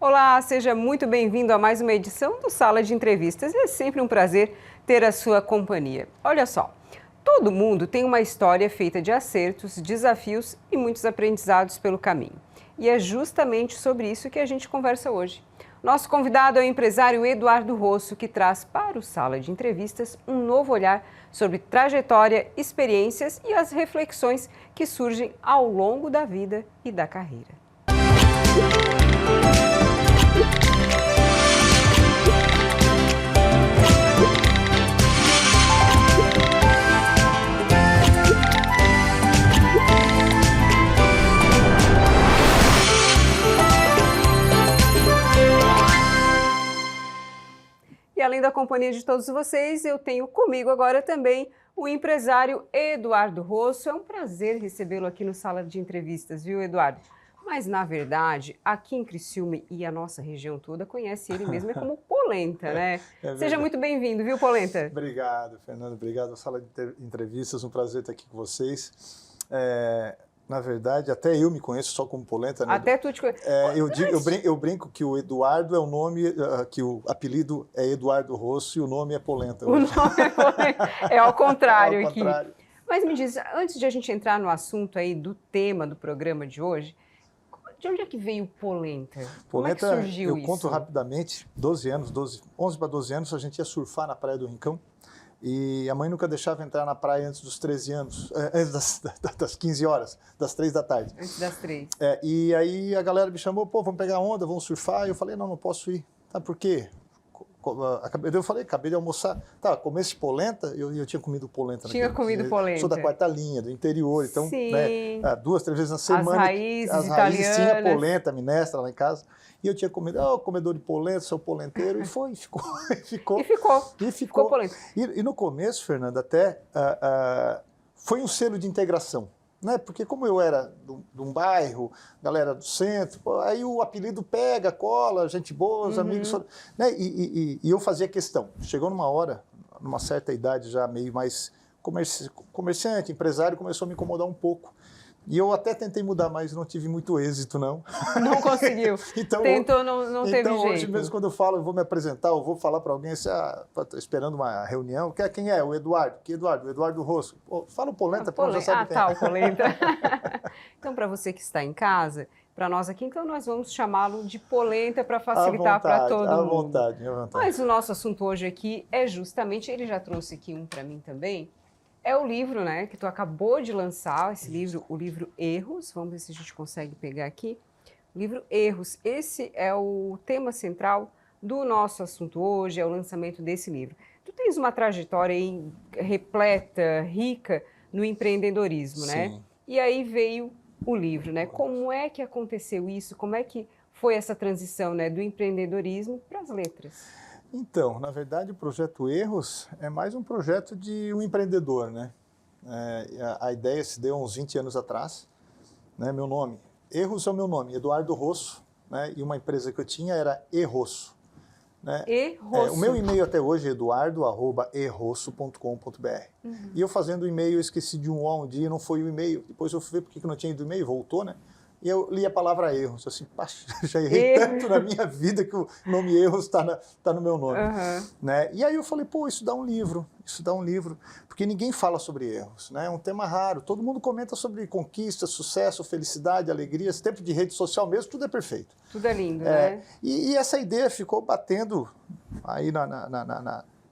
Olá, seja muito bem-vindo a mais uma edição do Sala de Entrevistas. É sempre um prazer ter a sua companhia. Olha só, todo mundo tem uma história feita de acertos, desafios e muitos aprendizados pelo caminho. E é justamente sobre isso que a gente conversa hoje. Nosso convidado é o empresário Eduardo Rosso, que traz para o Sala de Entrevistas um novo olhar sobre trajetória, experiências e as reflexões que surgem ao longo da vida e da carreira. E além da companhia de todos vocês, eu tenho comigo agora também o empresário Eduardo Rosso. É um prazer recebê-lo aqui no Sala de Entrevistas, viu, Eduardo? Mas, na verdade, aqui em Criciúma e a nossa região toda conhece ele mesmo como Polenta, né? Seja muito bem-vindo, viu, Polenta? Obrigado, Fernando. Obrigado, Sala de Entrevistas. Um prazer estar aqui com vocês. Na verdade, até eu me conheço só como Polenta, né? Até tu te conhece. Eu brinco que o Eduardo é o nome, que o apelido é Eduardo Rosso e o nome é Polenta. O nome é Polenta. É ao contrário ao aqui. Contrário. Mas me diz, antes de a gente entrar no assunto aí do tema do programa de hoje, de onde é que veio Polenta? Como é que surgiu isso? Eu conto rapidamente, 11 para 12 anos, a gente ia surfar na Praia do Rincão. E a mãe nunca deixava entrar na praia antes dos 13 anos, antes das 15 horas, das 3 da tarde. Antes das 3. E aí a galera me chamou, pô, vamos pegar onda, vamos surfar. E eu falei, não posso ir. Tá, por quê? Eu falei, acabei de almoçar. Tá, comesse polenta? Eu tinha comido polenta. Tinha comido polenta. Sou da quarta linha, do interior, então, sim, né, 2, 3 vezes na semana. As raízes tinha polenta, minestra lá em casa. E eu tinha comido, comedor de polenta, sou polenteiro, e ficou polenta. E no começo, Fernanda, até foi um selo de integração. Né? Porque como eu era de um bairro, galera do centro, aí o apelido pega, cola, gente boa, os amigos... Né? E eu fazia questão. Chegou numa hora, numa certa idade já meio mais comerciante, empresário, começou a me incomodar um pouco. E eu até tentei mudar, mas não tive muito êxito, não. Não conseguiu. Tentou, não teve jeito. Então, hoje mesmo, quando eu falo, eu vou me apresentar, eu vou falar para alguém, estou esperando uma reunião, quem é? O Eduardo. Que Eduardo? O Eduardo Rosso. Pô, fala o Polenta, para já sabe quem é. O Polenta. Então, para você que está em casa, para nós aqui, então nós vamos chamá-lo de Polenta para facilitar para todo mundo. À vontade. Mas o nosso assunto hoje aqui é justamente, ele já trouxe aqui um para mim também, é o livro, né, que tu acabou de lançar, esse livro, o livro Erros. Vamos ver se a gente consegue pegar aqui. O livro Erros, esse é o tema central do nosso assunto hoje, é o lançamento desse livro. Tu tens uma trajetória aí repleta, rica no empreendedorismo, né? E aí veio o livro, né? Como é que aconteceu isso? Como é que foi essa transição, né, do empreendedorismo para as letras? Então, na verdade, o projeto Erros é mais um projeto de um empreendedor, né? A ideia se deu uns 20 anos atrás, né? Meu nome, Erros é o meu nome, Eduardo Rosso, né? E uma empresa que eu tinha era E-Rosso. Né? E-Rosso. O meu e-mail até hoje é eduardo@erosso.com.br. E eu fazendo o e-mail, eu esqueci de um O um dia, não foi o e-mail. Depois eu fui ver porque não tinha ido o e-mail, voltou, né? E eu li a palavra erros, assim, já errei tanto na minha vida que o nome Erros está no meu nome. Né? E aí eu falei, pô, isso dá um livro, porque ninguém fala sobre erros, né? É um tema raro, todo mundo comenta sobre conquista, sucesso, felicidade, alegria, esse tempo de rede social mesmo, tudo é perfeito. Tudo é lindo, né? E essa ideia ficou batendo aí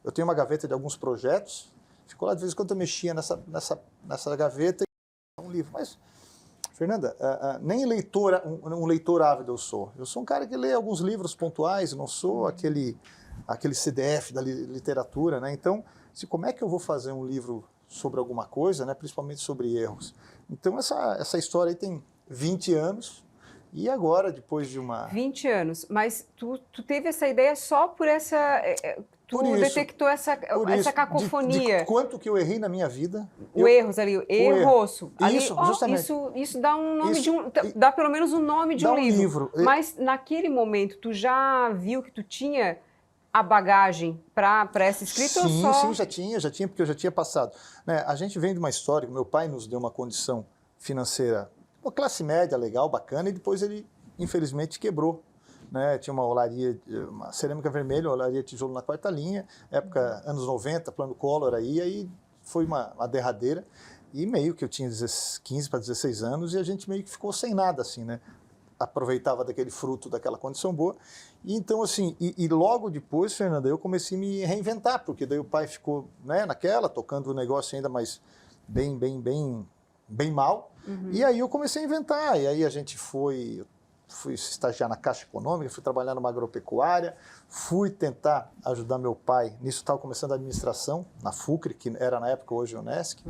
eu tenho uma gaveta de alguns projetos, ficou lá de vez em quando eu mexia nessa gaveta e um livro, mas... Fernanda, nem um leitor ávido eu sou. Eu sou um cara que lê alguns livros pontuais, não sou aquele CDF da literatura, né? Então, como é que eu vou fazer um livro sobre alguma coisa, né? Principalmente sobre erros? Então, essa história aí tem 20 anos e agora, depois de uma... 20 anos, mas tu teve essa ideia só por essa... Tu detectou essa cacofonia. De quanto que eu errei na minha vida. Erros ali, Errosso. Isso, justamente. Isso dá um nome dá pelo menos um nome de um livro. Mas naquele momento, tu já viu que tu tinha a bagagem para essa escrita? Sim, já tinha, porque eu já tinha passado. Né, a gente vem de uma história que meu pai nos deu uma condição financeira, uma classe média legal, bacana, e depois ele, infelizmente, quebrou. né? Tinha uma olaria, uma cerâmica vermelha, uma olaria tijolo na quarta linha, época anos 90, plano Collor aí foi uma derradeira. E meio que eu tinha 15 para 16 anos e a gente meio que ficou sem nada, assim, né? Aproveitava daquele fruto, daquela condição boa. E então, assim, e logo depois, Fernanda, eu comecei a me reinventar, porque daí o pai ficou, né, naquela, tocando o negócio ainda mais bem mal. E aí eu comecei a inventar. E aí a gente fui estagiar na Caixa Econômica, fui trabalhar numa agropecuária, fui tentar ajudar meu pai. Nisso estava começando a administração, na FUCRE, que era na época hoje Unesc.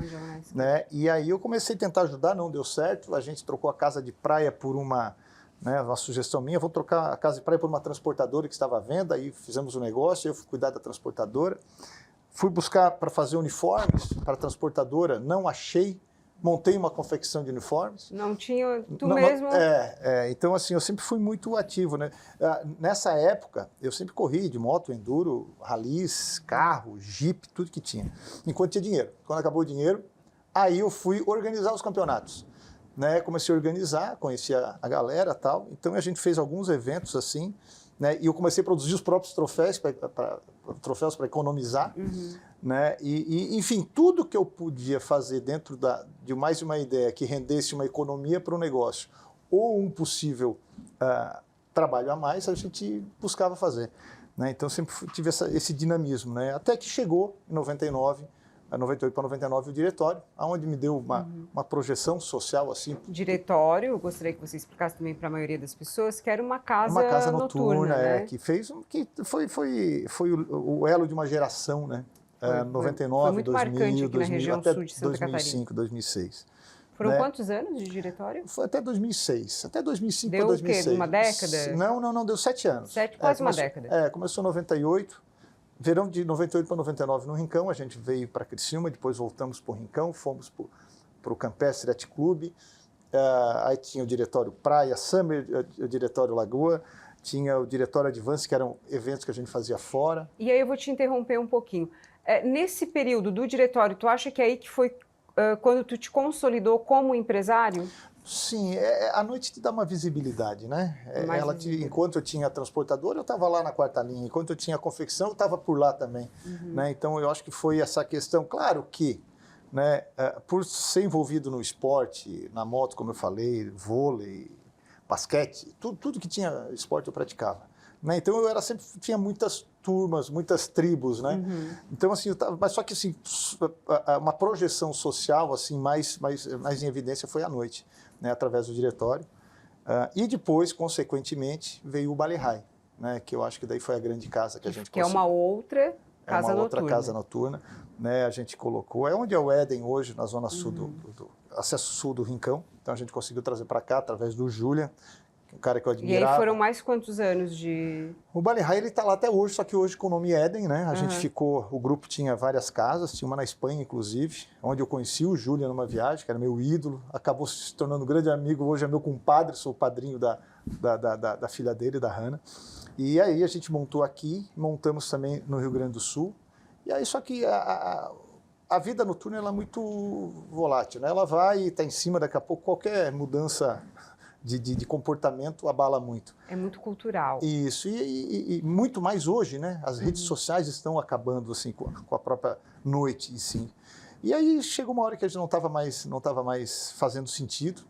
Né? E aí eu comecei a tentar ajudar, não deu certo. A gente trocou a casa de praia por uma sugestão minha, vou trocar a casa de praia por uma transportadora que estava à venda. Aí fizemos o negócio, eu fui cuidar da transportadora. Fui buscar para fazer uniformes para a transportadora, não achei. Montei uma confecção de uniformes. Não tinha, mesmo? Então, assim, eu sempre fui muito ativo, né? Nessa época, eu sempre corri de moto, enduro, ralis, carro, jipe, tudo que tinha, enquanto tinha dinheiro. Quando acabou o dinheiro, aí eu fui organizar os campeonatos, né? Comecei a organizar, conheci a galera e tal, então a gente fez alguns eventos assim, né? E eu comecei a produzir os próprios troféus para economizar, né? E, enfim, tudo que eu podia fazer dentro de mais uma ideia que rendesse uma economia para o negócio ou um possível trabalho a mais, a gente buscava fazer, né? Então, sempre tive esse dinamismo, né? Até que chegou, em 98 para 99, o diretório, onde me deu uma projeção social assim. Diretório, eu gostaria que você explicasse também para a maioria das pessoas, que era uma casa noturna, né? Que foi o elo de uma geração, né? 99, foi muito 2000, marcante aqui 2000, na região até sul de Santa 2005, Catarina. 2006. Foram né? Quantos anos de diretório? Foi até 2006, até 2005 deu para 2006. Deu o quê? Uma década? Não, deu 7 anos. Quase uma década. Começou em 98, verão de 98 para 99 no Rincão, a gente veio para Criciúma, depois voltamos para o Rincão, fomos para o Campestre Yacht Clube, aí tinha o diretório Praia, Summer, o diretório Lagoa, tinha o diretório Advance, que eram eventos que a gente fazia fora. E aí eu vou te interromper um pouquinho. Nesse período do diretório, tu acha que é aí que foi quando tu te consolidou como empresário? Sim, a noite te dá uma visibilidade, né? Enquanto eu tinha a transportadora, eu estava lá na quarta linha. Enquanto eu tinha a confecção, eu estava por lá também. Né? Então, eu acho que foi essa questão. Claro que, né, por ser envolvido no esporte, na moto, como eu falei, vôlei, basquete, tudo que tinha esporte eu praticava. Né? Então, eu sempre tinha muitas turmas, muitas tribos, né? Então, assim, mas só que, assim, uma projeção social, assim, mais em evidência foi à noite, né? Através do diretório. E depois, consequentemente, veio o Bale High, né? Que eu acho que daí foi a grande casa que a gente conseguiu. Que é uma outra casa noturna. Outra casa noturna, né? A gente colocou, onde é o Éden hoje, na zona sul do acesso sul do Rincão. Então, a gente conseguiu trazer para cá, através do Julian, um cara que eu admirava. E aí foram mais quantos anos de... O Bale High, ele está lá até hoje, só que hoje com o nome Éden, né? A gente ficou, o grupo tinha várias casas, tinha uma na Espanha, inclusive, onde eu conheci o Julian numa viagem, que era meu ídolo, acabou se tornando um grande amigo, hoje é meu compadre, sou o padrinho da filha dele, da Hannah. E aí a gente montou aqui, montamos também no Rio Grande do Sul, e aí só que a vida noturna ela é muito volátil, né? Ela vai e está em cima, daqui a pouco qualquer mudança de comportamento abala muito. É muito cultural. Isso, e muito mais hoje, né? As redes sociais estão acabando assim, com a própria noite, sim. E aí chegou uma hora que a gente não estava mais fazendo sentido,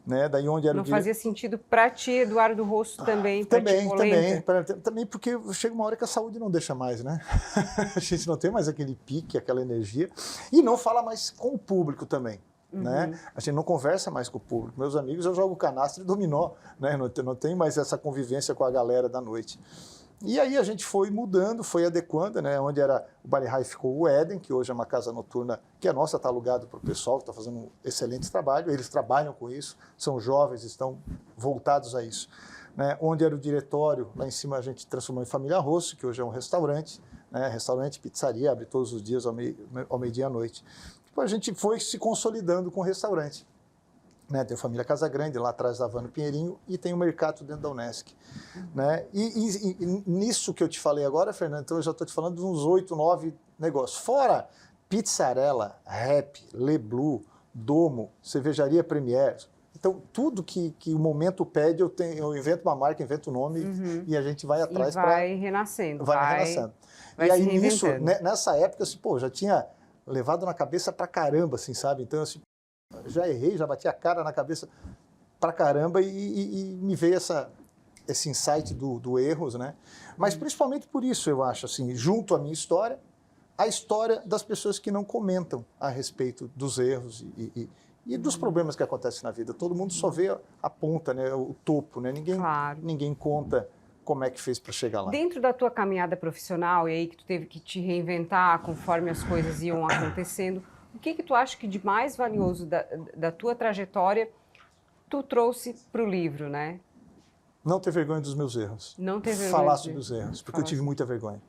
né? Daí onde era não fazia sentido para ti, Eduardo Rosso, também, também, porque chega uma hora que a saúde não deixa mais, né? A gente não tem mais aquele pique, aquela energia, e não fala mais com o público também. Né? A gente não conversa mais com o público. Meus amigos, eu jogo canastra e dominó, né? Não tem mais essa convivência com a galera da noite. E aí a gente foi mudando, foi adequando, né? Onde era o Bale High ficou o Éden, que hoje é uma casa noturna, que a nossa está alugado para o pessoal, que está fazendo um excelente trabalho. Eles trabalham com isso, são jovens, estão voltados a isso. Né? Onde era o diretório, lá em cima a gente transformou em Família Rosso, que hoje é um restaurante, né? Restaurante, pizzaria, abre todos os dias ao meio-dia à noite. A gente foi se consolidando com o restaurante. Né? Tem a Família Casa Grande, lá atrás da Havana Pinheirinho, e tem o mercado dentro da Unesc. Né? E nisso que eu te falei agora, Fernando, então eu já estou te falando de uns 8, 9 negócios. Fora Pizzarella, Rap, Le Blue, Domo, Cervejaria Premier, Então, tudo que o momento pede, eu invento uma marca, invento um nome e a gente vai atrás para... Vai renascendo. Vai renascendo. Vai e se aí, nisso, reinventando. nessa época, assim, pô, já tinha levado na cabeça pra caramba, assim, sabe? Então, assim, já errei, já bati a cara na cabeça pra caramba e me veio esse insight do erros, né? Mas principalmente por isso, eu acho, assim, junto à minha história, a história das pessoas que não comentam a respeito dos erros e dos problemas que acontecem na vida. Todo mundo só vê a ponta, né? O topo, né? Ninguém conta como é que fez para chegar lá. Dentro da tua caminhada profissional, e aí que tu teve que te reinventar conforme as coisas iam acontecendo, o que tu acha que de mais valioso da tua trajetória tu trouxe para o livro, né? Não ter vergonha dos meus erros. Não ter vergonha. Falar sobre os erros, porque eu tive muita vergonha.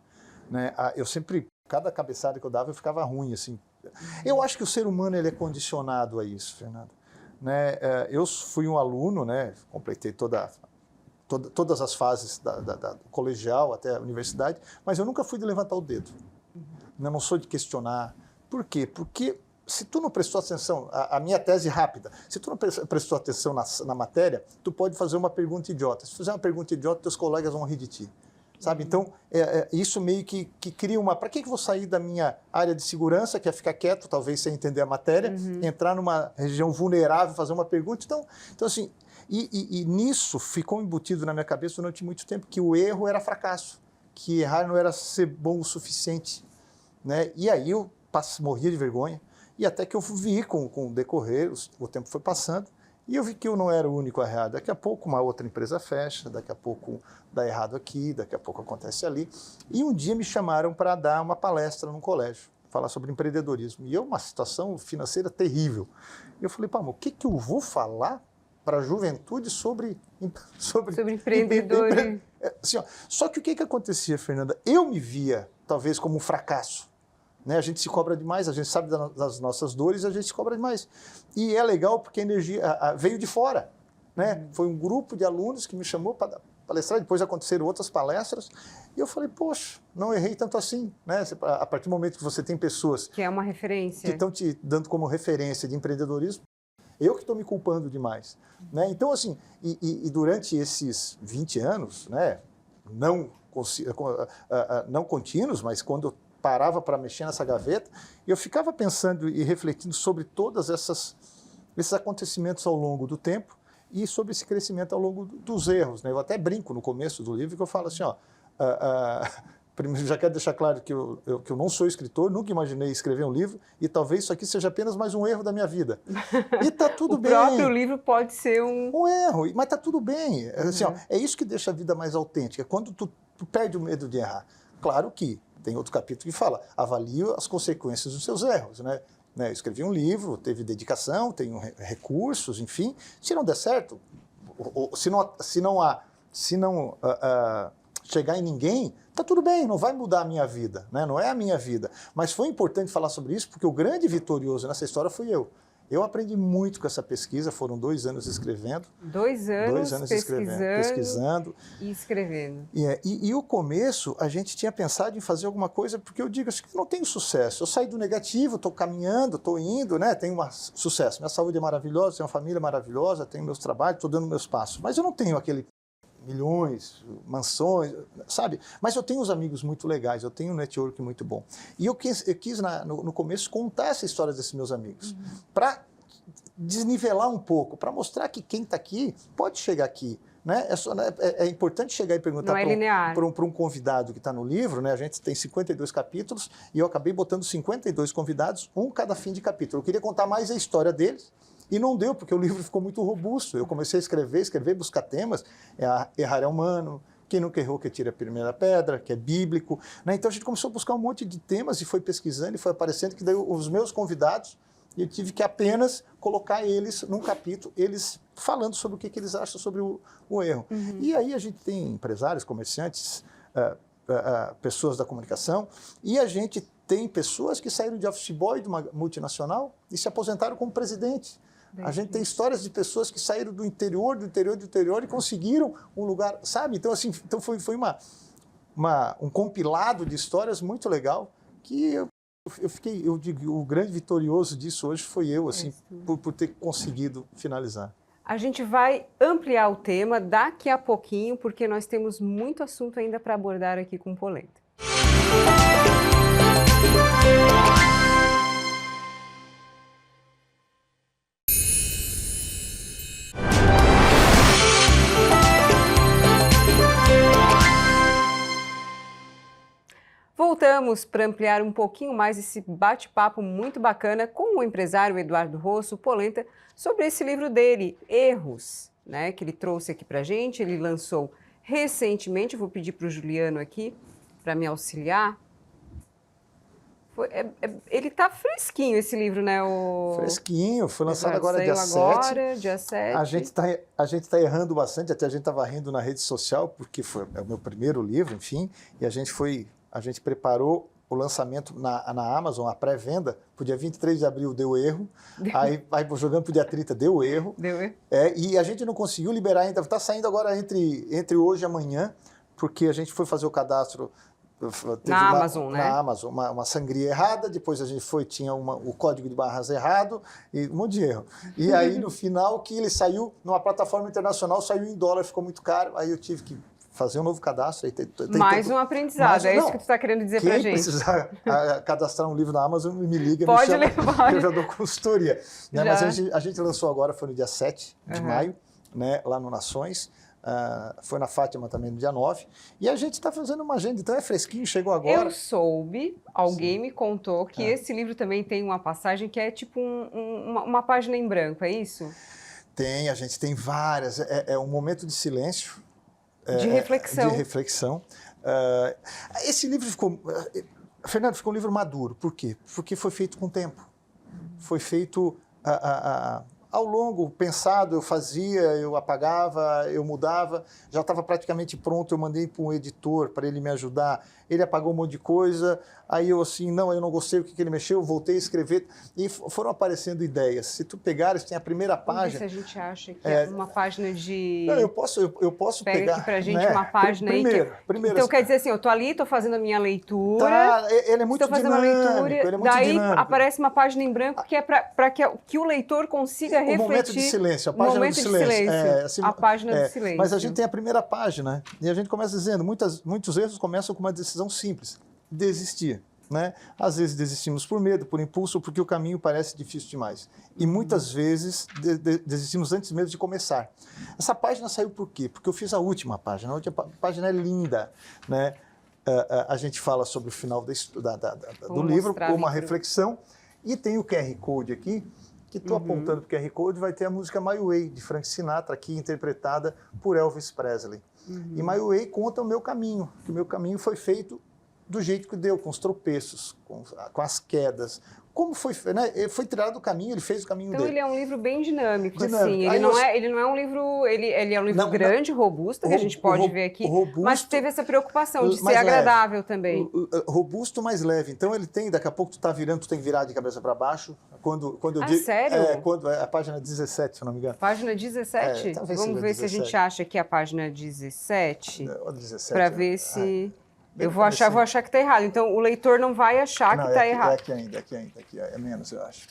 Né? Eu sempre, cada cabeçada que eu dava, eu ficava ruim, assim. Eu acho que o ser humano ele é condicionado a isso, Fernanda. Né? Eu fui um aluno, né? Completei todas as fases da colegial até a universidade, mas eu nunca fui de levantar o dedo. Eu não sou de questionar. Por quê? Porque se tu não prestou atenção, a minha tese rápida, se tu não prestou atenção na matéria, tu pode fazer uma pergunta idiota. Se fizer uma pergunta idiota, teus colegas vão rir de ti. Sabe? Então, isso meio que cria uma... Para que eu vou sair da minha área de segurança, que é ficar quieto, talvez sem entender a matéria, entrar numa região vulnerável, fazer uma pergunta? Então assim, e nisso ficou embutido na minha cabeça durante muito tempo que o erro era fracasso, que errar não era ser bom o suficiente. Né? E aí eu morria de vergonha, e até que eu vi com o decorrer, o tempo foi passando, e eu vi que eu não era o único a errar. Daqui a pouco uma outra empresa fecha, daqui a pouco dá errado aqui, daqui a pouco acontece ali. E um dia me chamaram para dar uma palestra num colégio, falar sobre empreendedorismo. E uma situação financeira terrível. E eu falei, pá, mas o que eu vou falar para a juventude sobre empreendedores? Assim, só que o que acontecia, Fernanda? Eu me via, talvez, como um fracasso. Né? A gente se cobra demais, a gente sabe das nossas dores, a gente se cobra demais. E é legal porque a energia veio de fora. Né? Foi um grupo de alunos que me chamou para palestrar, depois aconteceram outras palestras, e eu falei, poxa, não errei tanto assim. Né? A partir do momento que você tem pessoas... Que é uma referência. Que estão te dando como referência de empreendedorismo, eu que estou me culpando demais. Né? Então, assim, e durante esses 20 anos, né, não contínuos, mas quando eu parava para mexer nessa gaveta, eu ficava pensando e refletindo sobre todos esses acontecimentos ao longo do tempo e sobre esse crescimento ao longo dos erros. Né? Eu até brinco no começo do livro que eu falo assim, primeiro, já quero deixar claro que eu não sou escritor, nunca imaginei escrever um livro e talvez isso aqui seja apenas mais um erro da minha vida. E tá tudo bem. O próprio livro pode ser um erro, mas tá tudo bem. Assim, é isso que deixa a vida mais autêntica, quando tu perde o medo de errar. Claro que tem outro capítulo que fala, avalie as consequências dos seus erros, né? Eu escrevi um livro, teve dedicação, tenho recursos, enfim. Se não der certo, se não chegar em ninguém, tá tudo bem, não vai mudar a minha vida, né? Não é a minha vida. Mas foi importante falar sobre isso, porque o grande vitorioso nessa história fui eu. Eu aprendi muito com essa pesquisa, foram 2 anos escrevendo. 2 anos, pesquisando. E escrevendo. E o começo, a gente tinha pensado em fazer alguma coisa, porque eu digo assim, que não tenho sucesso. Eu saí do negativo, estou caminhando, estou indo, né? Tenho sucesso. Minha saúde é maravilhosa, tenho uma família maravilhosa, tenho meus trabalhos, estou dando meus passos. Mas eu não tenho aquele milhões, mansões, sabe? Mas eu tenho uns amigos muito legais, eu tenho um network muito bom. E eu quis no começo contar essa história desses meus amigos, para desnivelar um pouco, para mostrar que quem está aqui pode chegar aqui. Né? É importante chegar e perguntar para um convidado que está no livro, né? A gente tem 52 capítulos e eu acabei botando 52 convidados, um cada fim de capítulo. Eu queria contar mais a história deles, e não deu, porque o livro ficou muito robusto. Eu comecei a escrever, buscar temas. Errar é humano, quem nunca errou que tira a primeira pedra, que é bíblico. Né? Então a gente começou a buscar um monte de temas e foi pesquisando e foi aparecendo que daí os meus convidados, eu tive que apenas colocar eles num capítulo, eles falando sobre o que eles acham sobre o erro. E aí a gente tem empresários, comerciantes, pessoas da comunicação, e a gente tem pessoas que saíram de office boy de uma multinacional e se aposentaram como presidente. A gente tem histórias de pessoas que saíram do interior e conseguiram um lugar, sabe? Então, assim, foi um compilado de histórias muito legal que eu digo, o grande vitorioso disso hoje foi eu, assim, por ter conseguido finalizar. A gente vai ampliar o tema daqui a pouquinho, porque nós temos muito assunto ainda para abordar aqui com Polenta. Voltamos para ampliar um pouquinho mais esse bate-papo muito bacana com o empresário Eduardo Rosso, Polenta, sobre esse livro dele, Erros, né, que ele trouxe aqui para a gente. Ele lançou recentemente, vou pedir para o Juliano aqui para me auxiliar. Ele está fresquinho esse livro, né? Fresquinho, foi lançado Exato, agora dia 7. Dia 7. A gente tá errando bastante, até a gente estava rindo na rede social, porque é o meu primeiro livro, enfim, e a gente preparou o lançamento na Amazon, a pré-venda, para o dia 23 de abril deu erro, aí jogando para o dia 30 deu erro. Deu erro? E a gente não conseguiu liberar ainda, está saindo agora entre hoje e amanhã, porque a gente foi fazer o cadastro Amazon, né? Na Amazon, uma sangria errada, depois a gente tinha o código de barras errado, e um monte de erro. E aí, no final, que ele saiu numa plataforma internacional, saiu em dólar, ficou muito caro, aí eu tive que fazer um novo cadastro. Mais um aprendizado, é isso que tu está querendo dizer pra gente. Quem precisar cadastrar um livro na Amazon, me liga, pode me chama, levar. que eu já dou consultoria. Né? Mas a gente lançou agora, foi no dia 7 de maio, né, lá no Nações. Foi na Fátima também no dia 9. E a gente está fazendo uma agenda, então é fresquinho, chegou agora. Eu soube, alguém me contou que esse livro também tem uma passagem que é tipo uma página em branco, é isso? Tem, a gente tem várias. É um momento de silêncio. De reflexão. De reflexão. Esse livro Fernando, ficou um livro maduro. Por quê? Porque foi feito com tempo. Foi feito ao longo, pensado, eu fazia, eu apagava, eu mudava, já estava praticamente pronto, eu mandei para um editor para ele me ajudar, ele apagou um monte de coisa, aí eu assim, não, eu não gostei do que ele mexeu, eu voltei a escrever, e foram aparecendo ideias. Se tu pegares, tem a primeira página... Vamos ver se a gente acha que é uma página de... Não, eu posso Pega pegar... aqui pra gente, né? uma página primeiro, aí que... Primeiro, então, quer dizer assim, eu tô ali, tô fazendo a minha leitura... Tá, ele é muito estou fazendo dinâmico, uma leitura, ele é muito daí dinâmico. aparece uma página em branco que é para que o leitor consiga refletir... O momento de silêncio, a página do silêncio. A página do silêncio. Mas a gente tem a primeira página, e a gente começa dizendo, muitos erros começam com uma decisão simples, desistir. Né? Às vezes desistimos por medo, por impulso, porque o caminho parece difícil demais. E muitas vezes desistimos antes mesmo de começar. Essa página saiu por quê? Porque eu fiz a última página. A última página é linda. Né? A gente fala sobre o final do livro, com uma reflexão. E tem o QR Code aqui, que estou apontando para o QR Code, vai ter a música My Way, de Frank Sinatra, aqui interpretada por Elvis Presley. E My Way conta o meu caminho, que o meu caminho foi feito do jeito que deu, com os tropeços, com as quedas. Como foi, né? Ele foi tirado do caminho, ele fez o caminho dele. Então ele é um livro bem dinâmico. Assim. Ele não é um livro, ele é um livro grande, robusto, que a gente pode ver aqui, robusto, mas teve essa preocupação de ser agradável também. Robusto, mais leve. Então ele tem, daqui a pouco tu tá virando, tu tem que virar de cabeça para baixo. Quando eu digo, sério? Quando a página 17, se eu não me engano. Página 17? Vamos ver se a gente acha aqui a página 17. 17 para ver se... Eu vou achar que está errado. Então, o leitor não vai achar que está errado. É aqui, é menos, eu acho.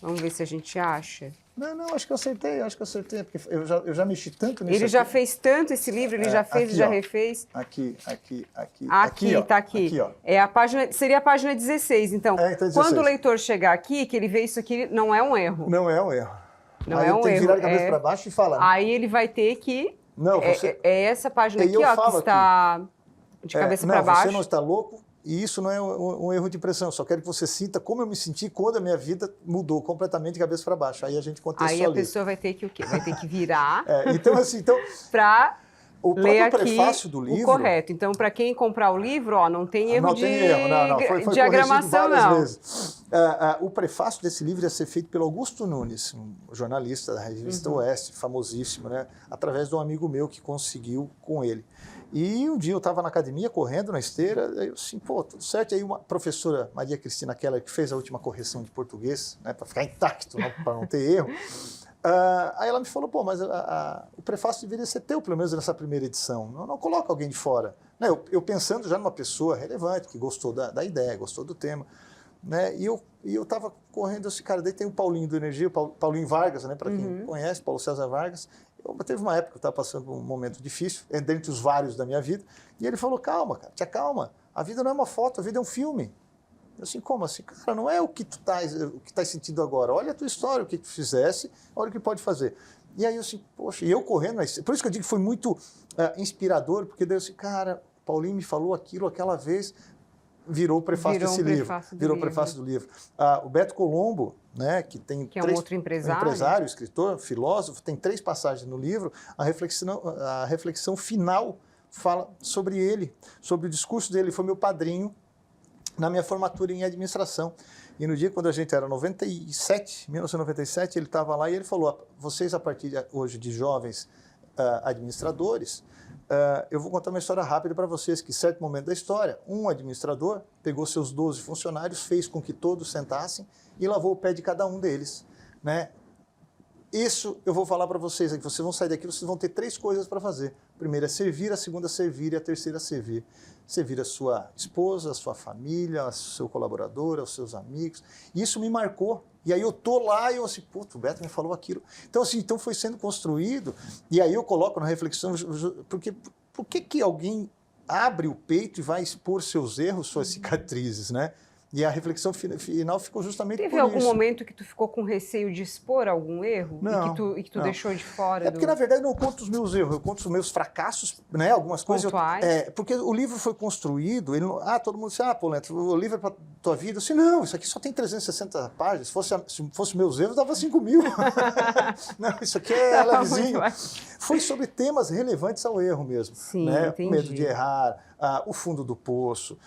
Vamos ver se a gente acha. Não, acho que eu acertei, porque eu já mexi tanto nisso. Ele já fez tanto esse livro, ele já fez e já refez. Aqui, Tá aqui. Ó. Seria a página 16, então. Então 16. Quando o leitor chegar aqui, que ele vê isso aqui, não é um erro. Não é um erro. Não aí é um tem erro. Que virar de cabeça para baixo e falar. Aí ele vai ter que... Não, é essa página aqui, ó, que está... de cabeça para baixo. Você não está louco e isso não é um erro de impressão. Só quero que você sinta como eu me senti quando a minha vida mudou completamente de cabeça para baixo. Aí a gente contextualiza. Aí a pessoa vai ter que o quê? Vai ter que virar então, para ler aqui prefácio do livro, o correto. Então, para quem comprar o livro, ó, não tem erro foi diagramação, não. Vezes. O prefácio desse livro ia ser feito pelo Augusto Nunes, um jornalista da revista Oeste, famosíssimo, né? Através de um amigo meu que conseguiu com ele. E um dia eu estava na academia, correndo na esteira, aí eu assim, tudo certo. E aí uma professora, Maria Cristina Keller, que fez a última correção de português, né, para ficar intacto, para não ter erro, aí ela me falou, mas o prefácio deveria ser teu, pelo menos nessa primeira edição. Não coloca alguém de fora. Né, eu pensando já numa pessoa relevante, que gostou da ideia, gostou do tema. né? E eu estava correndo assim, cara, daí tem o Paulinho do Energia, o Paulinho Vargas, né? Para quem conhece, Paulo César Vargas. Teve uma época que eu estava passando por um momento difícil, dentre os vários da minha vida, e ele falou, calma, cara, te acalma, a vida não é uma foto, a vida é um filme. Eu assim, como assim? Cara, não é o que tu tá sentindo agora, olha a tua história, o que tu fizesse, olha o que pode fazer. E aí eu assim, poxa, e eu correndo, por isso que eu digo que foi muito inspirador, porque daí eu assim, cara, Paulinho me falou aquilo aquela vez, virou o prefácio desse livro. Virou o prefácio do livro. O Beto Colombo, né, que é um outro empresário, escritor, filósofo, tem 3 passagens no livro. A reflexão final fala sobre ele, sobre o discurso dele. Ele foi meu padrinho na minha formatura em administração. E no dia quando a gente era 1997, ele estava lá e ele falou, vocês a partir de hoje de jovens administradores, eu vou contar uma história rápida para vocês, que em certo momento da história, um administrador pegou seus 12 funcionários, fez com que todos sentassem e lavou o pé de cada um deles, né? Isso eu vou falar para vocês, é que vocês vão sair daqui, vocês vão ter 3 coisas para fazer. A primeira é servir, a segunda é servir e a terceira é servir. Servir a sua esposa, a sua família, o seu colaborador, os seus amigos. E isso me marcou. E aí eu tô lá e eu assim, puto, o Beto me falou aquilo. Então assim, então foi sendo construído. E aí eu coloco na reflexão, porque por que alguém abre o peito e vai expor seus erros, suas cicatrizes, né? E a reflexão final ficou justamente por isso. Teve algum momento que tu ficou com receio de expor algum erro? Não, e que tu deixou de fora? É porque, na verdade, eu não conto os meus erros, eu conto os meus fracassos, né? Algumas coisas. Porque o livro foi construído, todo mundo disse, Polenta, o livro é para tua vida. Eu disse, não, isso aqui só tem 360 páginas. Se fosse meus erros, dava 5.000. Não, isso aqui é levezinho. Foi sobre temas relevantes ao erro mesmo. Sim, né? entendi. O medo de errar, o fundo do poço,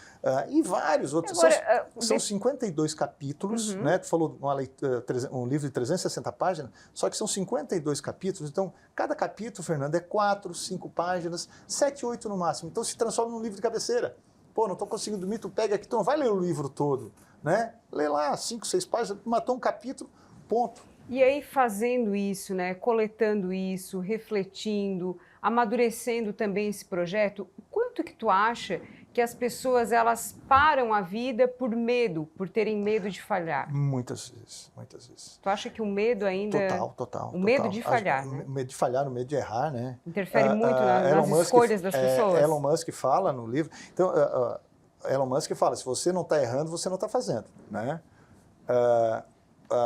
e vários outros. Agora, são 52 capítulos, né? Tu falou um livro de 360 páginas, só que são 52 capítulos, então cada capítulo, Fernando, é 4, 5 páginas, 7, 8 no máximo. Então se transforma num livro de cabeceira. Pô, não estou conseguindo dormir, tu pega aqui, tu não vai ler o livro todo, né? Lê lá 5, 6 páginas, matou um capítulo, ponto. E aí fazendo isso, né, coletando isso, refletindo, amadurecendo também esse projeto, quanto que tu acha que as pessoas elas param a vida por medo, por terem medo de falhar? Muitas vezes, muitas vezes. Tu acha que o medo ainda... Total. O medo de falhar, né? O medo de falhar, o medo de errar, né? Interfere muito nas escolhas das pessoas. Elon Musk fala no livro... Então, Elon Musk fala, se você não está errando, você não está fazendo, né?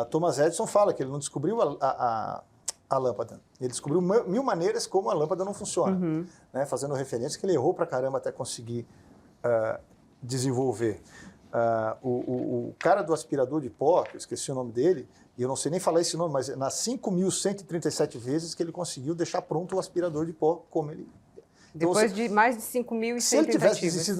Thomas Edison fala que ele não descobriu a lâmpada. Ele descobriu 1000 maneiras como a lâmpada não funciona, né? Fazendo referência que ele errou pra caramba até conseguir desenvolver. O cara do aspirador de pó, que eu esqueci o nome dele, e eu não sei nem falar esse nome, mas nas 5.137 vezes que ele conseguiu deixar pronto o aspirador de pó como ele... Depois de mais de 5.100 tentativas. Se ele tivesse desistido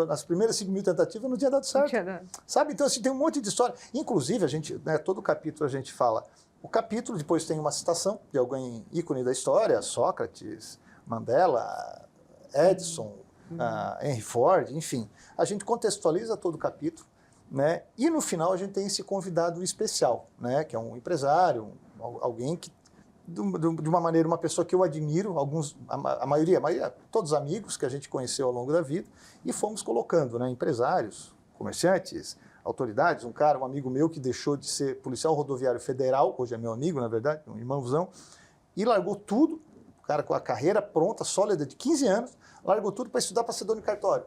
nas primeiras 5.000 tentativas, não tinha dado certo. Não tinha dado. Sabe? Então, assim, tem um monte de história. Inclusive, a gente, né, todo capítulo a gente fala. O capítulo depois tem uma citação de alguém ícone da história, Sócrates, Mandela, Edison, Henry Ford, enfim. A gente contextualiza todo o capítulo, né? E no final a gente tem esse convidado especial, né? Que é um empresário, alguém que de uma maneira, uma pessoa que eu admiro, a maioria, todos amigos que a gente conheceu ao longo da vida, e fomos colocando, né, empresários, comerciantes, autoridades, um amigo meu que deixou de ser policial rodoviário federal, hoje é meu amigo, na verdade, um irmãozão, e largou tudo, o cara com a carreira pronta, sólida, de 15 anos, largou tudo para estudar para ser dono de cartório.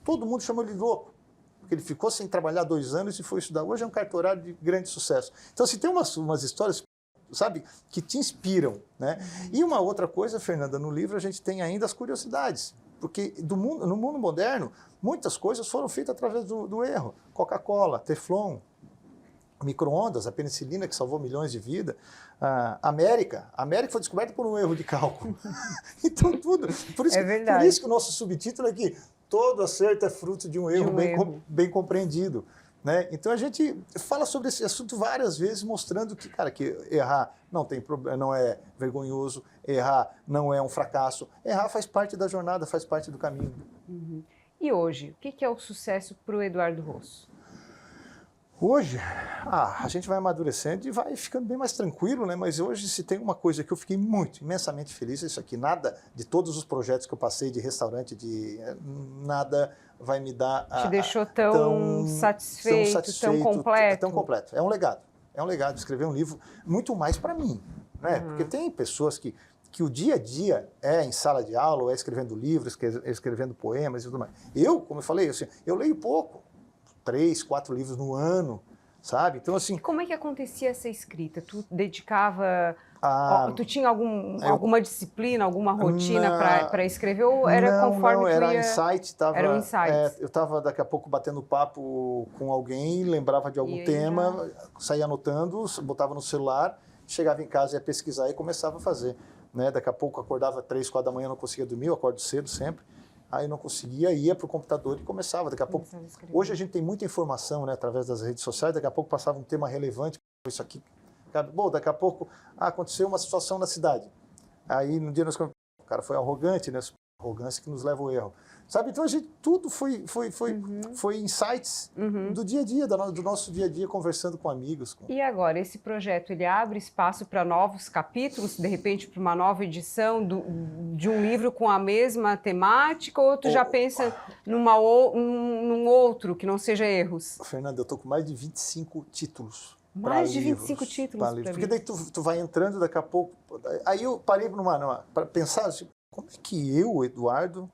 Todo mundo chamou ele de louco, porque ele ficou sem trabalhar 2 anos e foi estudar. Hoje é um cartorário de grande sucesso. Então, assim, tem umas histórias, sabe, que te inspiram, né? E uma outra coisa, Fernanda, no livro a gente tem ainda as curiosidades, porque no mundo moderno, muitas coisas foram feitas através do erro. Coca-Cola, Teflon, micro-ondas, a penicilina que salvou milhões de vidas, a América foi descoberta por um erro de cálculo. Então tudo, por isso que o nosso subtítulo é aqui, todo acerto é fruto de um erro bem compreendido. Né? Então a gente fala sobre esse assunto várias vezes, mostrando que, cara, que errar não tem problema, não é vergonhoso, errar não é um fracasso, errar faz parte da jornada, faz parte do caminho. E hoje, o que é o sucesso para o Eduardo Rosso? Hoje, a gente vai amadurecendo e vai ficando bem mais tranquilo, né? Mas hoje, se tem uma coisa que eu fiquei imensamente feliz, é isso aqui. Nada de todos os projetos que eu passei de restaurante, nada vai me dar... Te deixou tão satisfeito, tão completo. Tão completo. É um legado escrever um livro, muito mais para mim, né? Porque tem pessoas que o dia a dia é em sala de aula, ou é escrevendo livros, escrevendo poemas e tudo mais. Eu, como eu falei, assim, eu leio pouco. 3, 4 livros no ano, sabe? Então, assim... Como é que acontecia essa escrita? Tu dedicava... tu tinha alguma disciplina, alguma rotina para escrever? Ou era conforme tu ia... Era insight. Era um insight. Eu estava, daqui a pouco, batendo papo com alguém, lembrava de algum tema, saía anotando, botava no celular, chegava em casa, ia pesquisar e começava a fazer. Né? Daqui a pouco, acordava 3, 4 da manhã, não conseguia dormir, eu acordo cedo sempre. Aí não conseguia, ia para o computador e começava. Daqui a pouco, hoje a gente tem muita informação, né, através das redes sociais, daqui a pouco passava um tema relevante, isso aqui. Bom, daqui a pouco aconteceu uma situação na cidade. Aí no dia nós o cara foi arrogante, né? Arrogância que nos leva ao erro. Sabe? Então a gente tudo foi insights do dia a dia, do nosso dia a dia, conversando com amigos. E agora, esse projeto, ele abre espaço para novos capítulos, de repente para uma nova edição de um livro com a mesma temática, ou tu já pensa num outro que não seja Erros? Fernanda, eu estou com mais de 25 títulos. Mais de 25 títulos para Porque daí tu vai entrando daqui a pouco. Aí eu parei para pensar assim, como é que eu, Eduardo,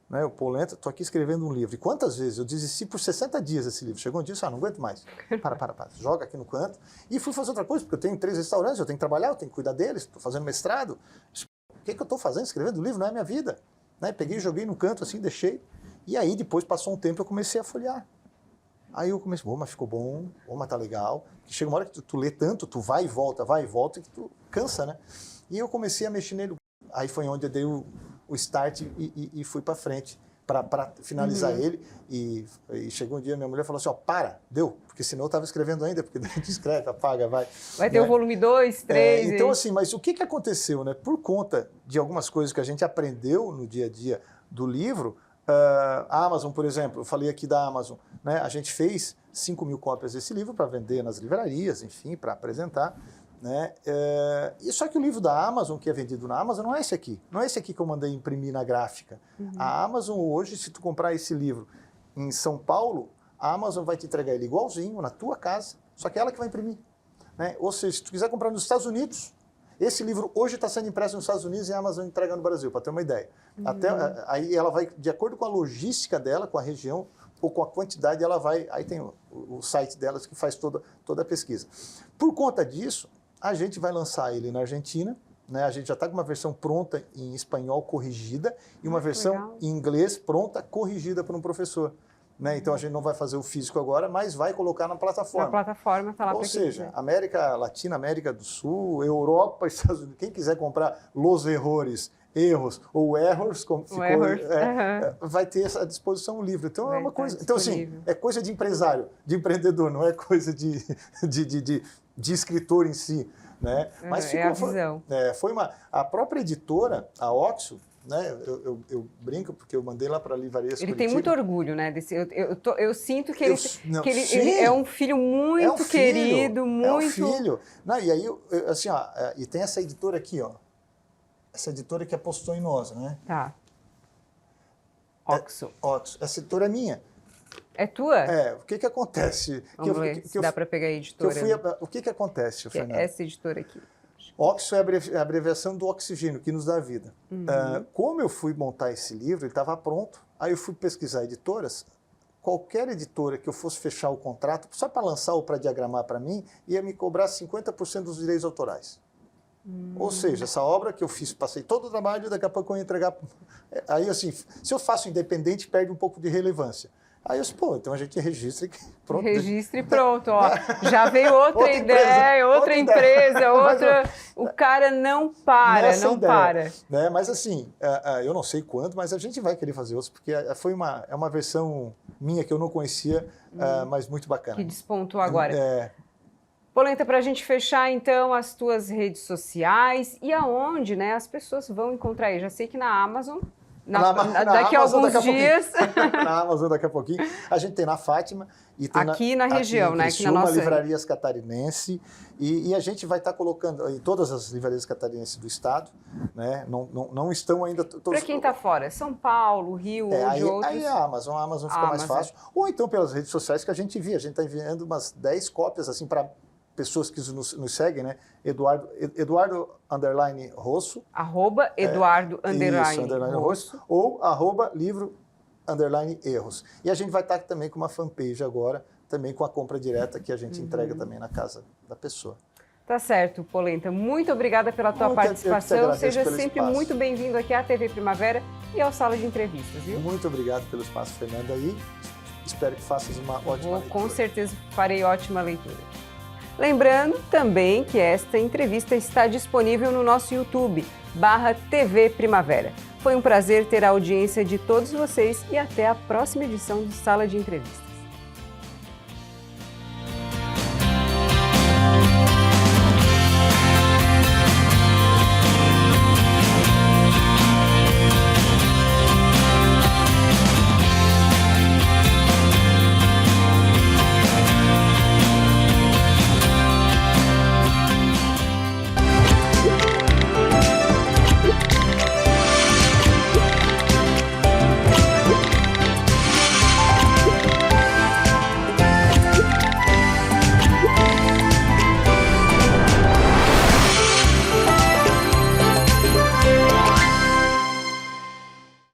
né, o Polenta, estou aqui escrevendo um livro. E quantas vezes eu desisti por 60 dias esse livro? Chegou um dia e disse, não aguento mais. Para. Joga aqui no canto. E fui fazer outra coisa, porque eu tenho 3 restaurantes, eu tenho que trabalhar, eu tenho que cuidar deles, estou fazendo mestrado. O que eu estou fazendo? Escrevendo livro não é minha vida. Né? Peguei e joguei no canto assim, deixei. E aí, depois, passou um tempo, eu comecei a folhear. Aí eu comecei, mas ficou bom, mas tá legal. Chega uma hora que tu lê tanto, tu vai e volta, e que tu cansa, né? E eu comecei a mexer nele. Aí foi onde eu dei o start e fui para frente para finalizar ele. E chegou um dia, minha mulher falou assim, deu, porque senão eu estava escrevendo ainda, porque a gente escreve, apaga, vai. Vai ter o volume 2, 3... então assim, mas o que aconteceu, né? Por conta de algumas coisas que a gente aprendeu no dia a dia do livro, a Amazon, por exemplo, eu falei aqui da Amazon, né? A gente fez 5.000 cópias desse livro para vender nas livrarias, enfim, para apresentar. Né? E só que o livro da Amazon, que é vendido na Amazon, não é esse aqui. Não é esse aqui que eu mandei imprimir na gráfica. A Amazon hoje, se tu comprar esse livro em São Paulo, a Amazon vai te entregar ele igualzinho, na tua casa, só que é ela que vai imprimir. Né? Ou seja, se tu quiser comprar nos Estados Unidos, esse livro hoje está sendo impresso nos Estados Unidos e a Amazon entrega no Brasil, para ter uma ideia. Aí ela vai, de acordo com a logística dela, com a região, ou com a quantidade, ela vai... Aí tem o site delas que faz toda a pesquisa. Por conta disso, a gente vai lançar ele na Argentina, né? A gente já está com uma versão pronta em espanhol corrigida e uma versão em inglês pronta, corrigida por um professor. Né? Então a gente não vai fazer o físico agora, mas vai colocar na plataforma. Na plataforma está lá para Ou seja, América Latina, América do Sul, Europa, Estados Unidos, quem quiser comprar Los Errores, Erros ou Errors, como ficou, vai ter essa disposição livre. Então é uma coisa. Então, assim, é coisa de empresário, de empreendedor, não é coisa de escritor em si. Né? Mas ficou, a visão. Foi a própria editora, a Oxo, né? Eu brinco porque eu mandei lá para a Livraria Curitiba. Ele tem muito orgulho, né? Eu sinto que ele é um filho muito querido, muito... É um filho. Não, e aí, assim, e tem essa editora aqui, ó. Essa editora que apostou em nós, né? Tá. Oxo. Oxo. Essa editora é minha. É tua? O que acontece? Vamos ver se dá para pegar a editora. O que acontece, Fernanda? Essa editora aqui. Oxo é a abreviação do oxigênio, que nos dá vida. Como eu fui montar esse livro, ele estava pronto, aí eu fui pesquisar editoras, qualquer editora que eu fosse fechar o contrato, só para lançar ou para diagramar para mim, ia me cobrar 50% dos direitos autorais. Ou seja, essa obra que eu fiz, passei todo o trabalho, daqui a pouco eu ia entregar... Aí, assim, se eu faço independente, perde um pouco de relevância. Aí eu disse, então a gente registra e pronto. Registra e pronto, ó. Já veio outra ideia, outra empresa, outra... O cara não para, não para. Né? Mas assim, eu não sei quando, mas a gente vai querer fazer outros, porque é uma versão minha que eu não conhecia, mas muito bacana. Que despontou agora. Polenta, para a gente fechar, então, as tuas redes sociais e aonde, né, as pessoas vão encontrar aí. Já sei que na Amazon, daqui a alguns dias. Na Amazon daqui a pouquinho. A gente tem na Fátima. E tem aqui na região, né? Aqui na nossa Livrarias Catarinense. E a gente vai estar colocando em todas as livrarias catarinenses do estado, né? Não estão ainda todos. Para quem está fora, São Paulo, Rio, ou de outros. Aí a Amazon fica mais fácil. Ou então pelas redes sociais que a gente via. A gente está enviando umas 10 cópias assim para pessoas que nos seguem, né? Eduardo _ Rosso. @Eduardo _ Rosso. Ou @livro _ erros. E a gente vai estar também com uma fanpage agora, também com a compra direta que a gente entrega também na casa da pessoa. Tá certo, Polenta. Muito obrigada pela tua participação. Seja sempre muito bem-vindo aqui à TV Primavera e ao Sala de Entrevistas, viu? Muito obrigado pelo espaço, Fernanda. E espero que faças uma ótima leitura. Com certeza farei ótima leitura. Lembrando também que esta entrevista está disponível no nosso YouTube, /TV Primavera. Foi um prazer ter a audiência de todos vocês e até a próxima edição do Sala de Entrevistas.